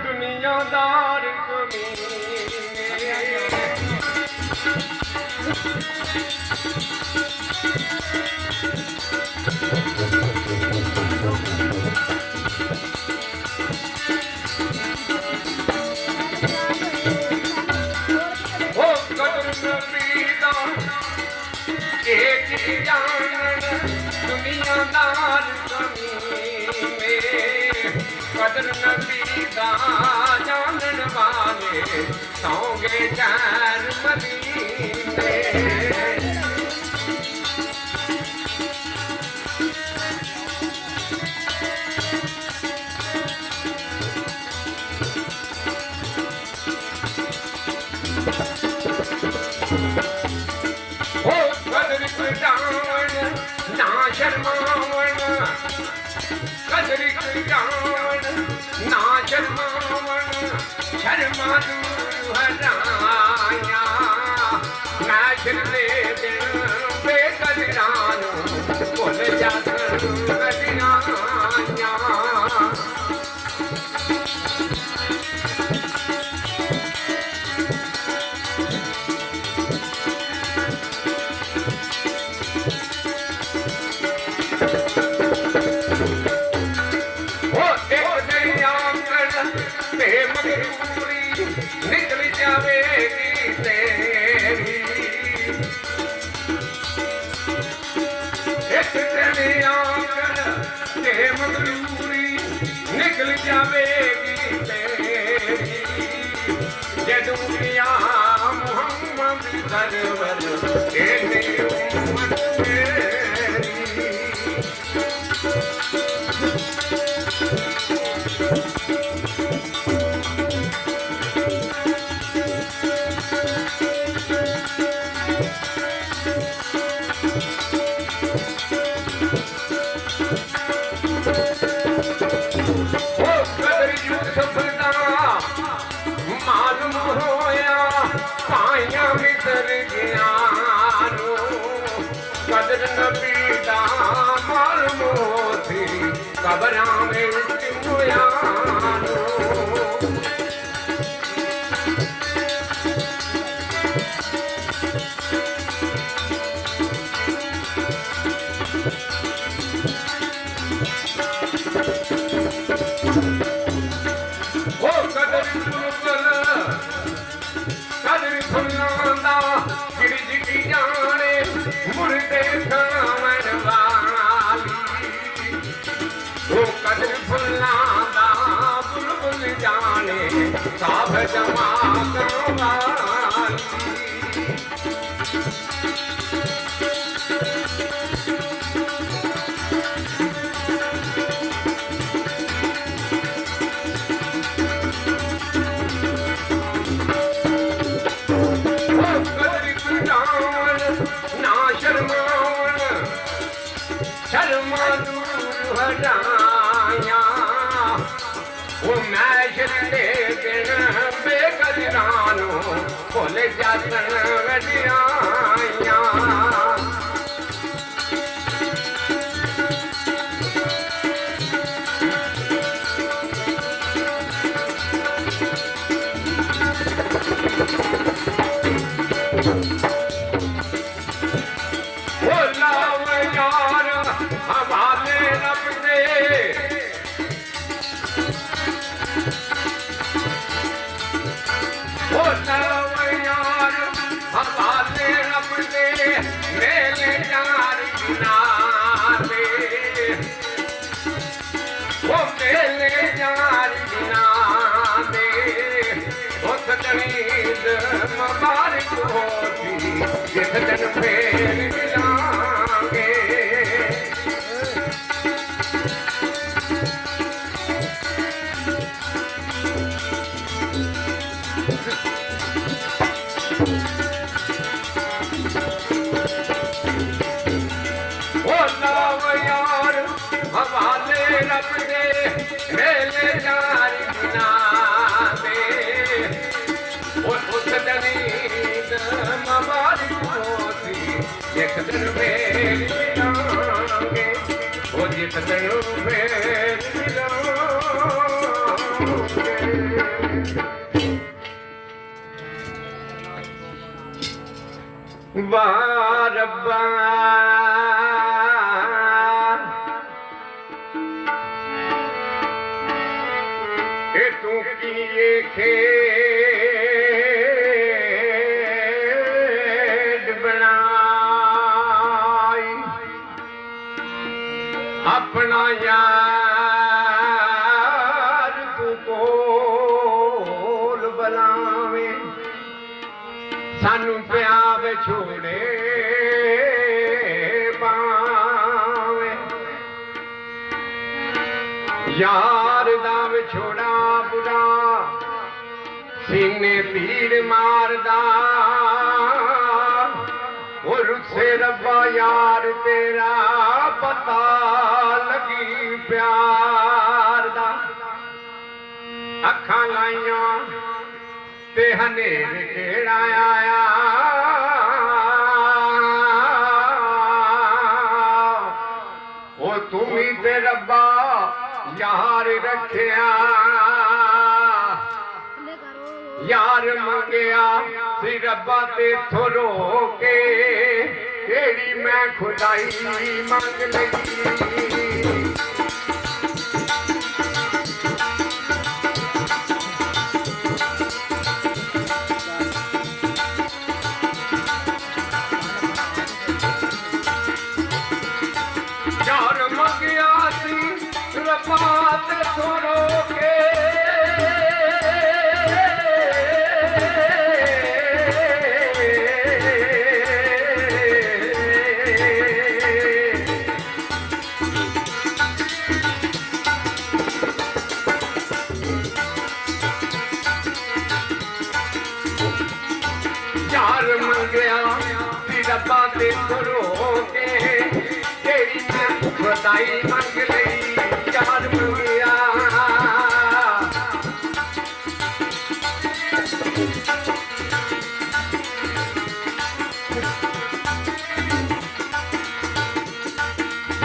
दुनियादार कमीने ओ कदर नबीदा एक ही जान दुनियादार कमीने कदर नबीदा जानन वाले सौंगे चैन मदीने ओ कदर जान ना शर्मावन कदर जान ना शर्मावन शर्मा दूर हटाया मैं शिरले दिन बेकदरान भुल जाकर कदराया निकल जावेगी तेरी एक तेरी आंगन ते मगरूरी निकल जावेगी तेरी ये दुनिया मोहम्मद सरवर तेरी उम्मत मेरी कदर नबीदा मालूम थी कबरां में होयानो ओ कदर बुलबुल कदर फुल्लांदा गिरज की जाने मुर्दे खावन वाली वो कदर फुल्लांदा बुलबुल जाने साब जमा वाली शर्मा दूर हटाया वो मैं शिरले दिन बेकदरानो भुल जातन वडियाया हवाले रब दे ओ यार हवाले रब दे मेरे यार गिनारे ओ मेरे यार गिनारे ओ तकरीद मुबारक होती जिस दिन फेर मिलांगे रब दे मेले यार बिना दे उस दनीद मुबारक होती एक दिन फिर मिलांगे वो जिस दिन फिर मिलांगे। वाह रब्बा तू किए खेड बनाई अपना यार तू कोल बुलावे सानू प्यार छोड़े पावे यार दा विछोड़ा बुरा सीने तीर मारदा और उससे रब्बा यार तेरा पता लगी प्यार दा अखां लाइयां ते हनेर केड़ा आया ओ तुम ही ते रब्बा यार रखिया यार मंगया सी रब्बा ते थोरो के केड़ी मैं खुदाई मंग लगी यार मंगया सी रब्बा ते थोरो के यार मंगया सी रब्बा ते थोरो के तेरी मैं खुदाई मंग लई यार मंगया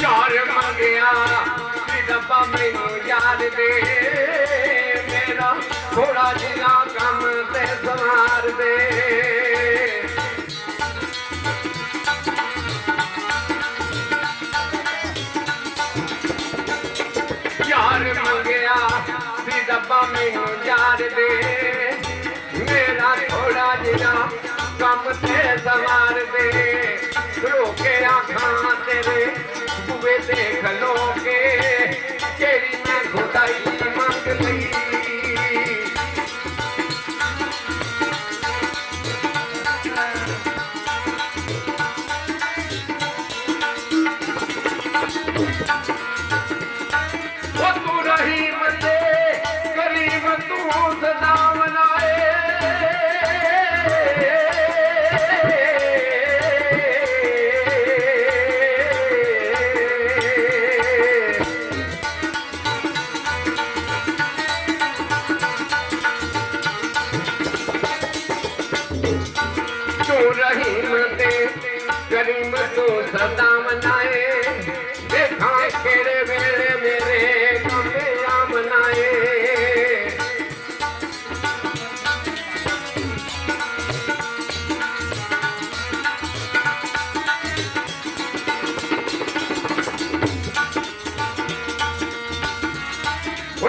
यार मंगया सी रब्बा मैनू यार दे मेरा थोड़ा जिहा कम ते सवार दे यार मंगया सी रब्बा मैनू यार दे मेरा थोड़ा जिहा कम ते सवार दे रोके आखां तेरे बुए देख लो के तेरी मैं खुदाई मंग लई सदा मनाए तू रहीम ते करीम तू सदा मनाए देखा केड़े वेले मेरे कमे आ मनाए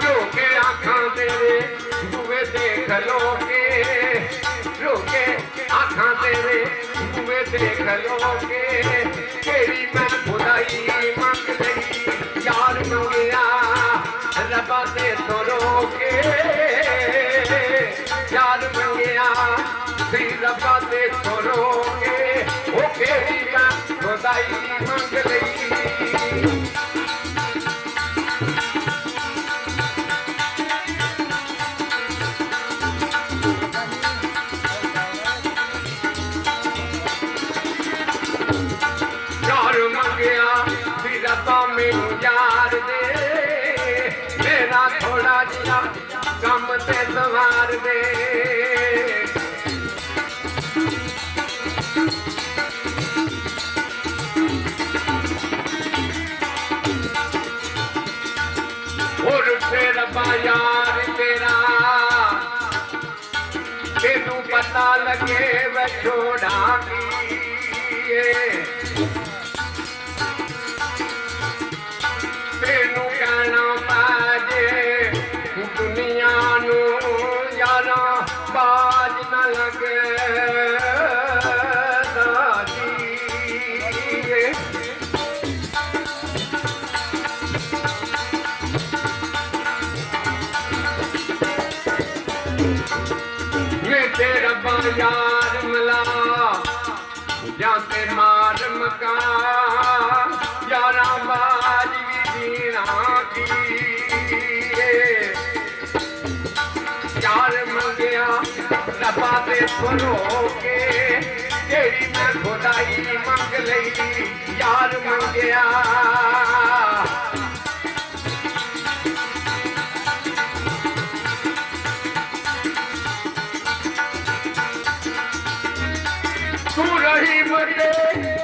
रोके आखां तेरे बुए देख लो के रोके आखां तेरे बुए देख लो के तेरी मैं खुदाई मंग लई यार मंगया रब्बा ते थोरो के यार मंगया सी रब्बा ते थोरो के ओ केड़ी मैं खुदाई मंग लई रब्बा मैनू यार दे ਕੰਮ ਤੇ ਸਵਾਰ ਦੇ ਹੋਰ ਫੇਰ ਰੱਬਾ ਯਾਰ ਤੇਰਾ ਤੈਨੂੰ ਪਤਾ ਲੱਗੇ ਵੇ ਛੋੜਾ ਕੀ ਏ ਤੈਨੂੰ ਕਹਿਣਾ ਪਾਜੇ ਦੁਨੀਆ ਨੂੰ ਯਾਰਾਂ ਬਾਜ ਨਾ ਲੱਗੇ ਦਾਦੀ ਏ ਤੇ ਰੱਬਾ ਯਾਰ ਮਿਲਾ ਜਾਂ ਤੇ ਮਾਰ ਮਕਾ ਯਾਰਾਂ ਬਾਜ ਵੀ ਜੀਣਾ ਕੀ ਯਾਰ ਮੰਗਿਆ ਰੱਬਾ ਤੇ ਖਲੋ ਕੇ ਤੇਰੀ ਮੈਂ ਖੁਦਾਈ ਮੰਗ ਲਈ ਯਾਰ ਮੰਗਿਆ तू रहीम ते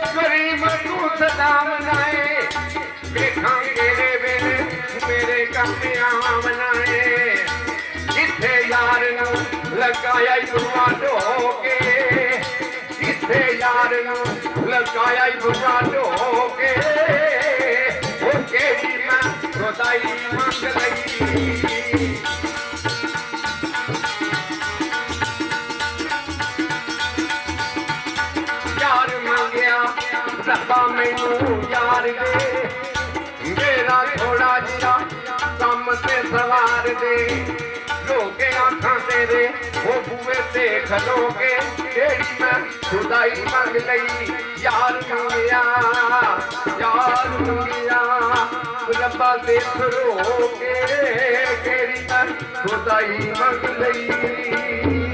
गरीब तू सदा मनाए देखा तेरे वेले मेरे कमियां बनाए जिथे यार नू लगाया बुआ ढोके जिथे यार नू लगाया बुआ ढोके ओके भी मैं खुदाई मंग लई ਰੱਬਾ ਮੈਨੂੰ ਯਾਰ ਦੇ ਮੇਰਾ ਥੋੜਾ ਜਿਹਾ ਕੰਮ ਤੇ ਸਵਾਰ ਦੇ ਲੋਕੇ ਅੱਖਾਂ ਤੇਰੇ ਉਹ ਬੂਹੇ ਤੇ ਖਲੋ ਕੇ ਤੇਰੀ ਮੈਂ ਖੁਦਾਈ ਮੰਗ ਲਈ ਯਾਰ ਮੰਗਿਆ ਰੱਬਾ ਤੇ ਖਲੋ ਕੇ ਤੇਰੀ ਮੈਂ ਖੁਦਾਈ ਮੰਗ ਲਈ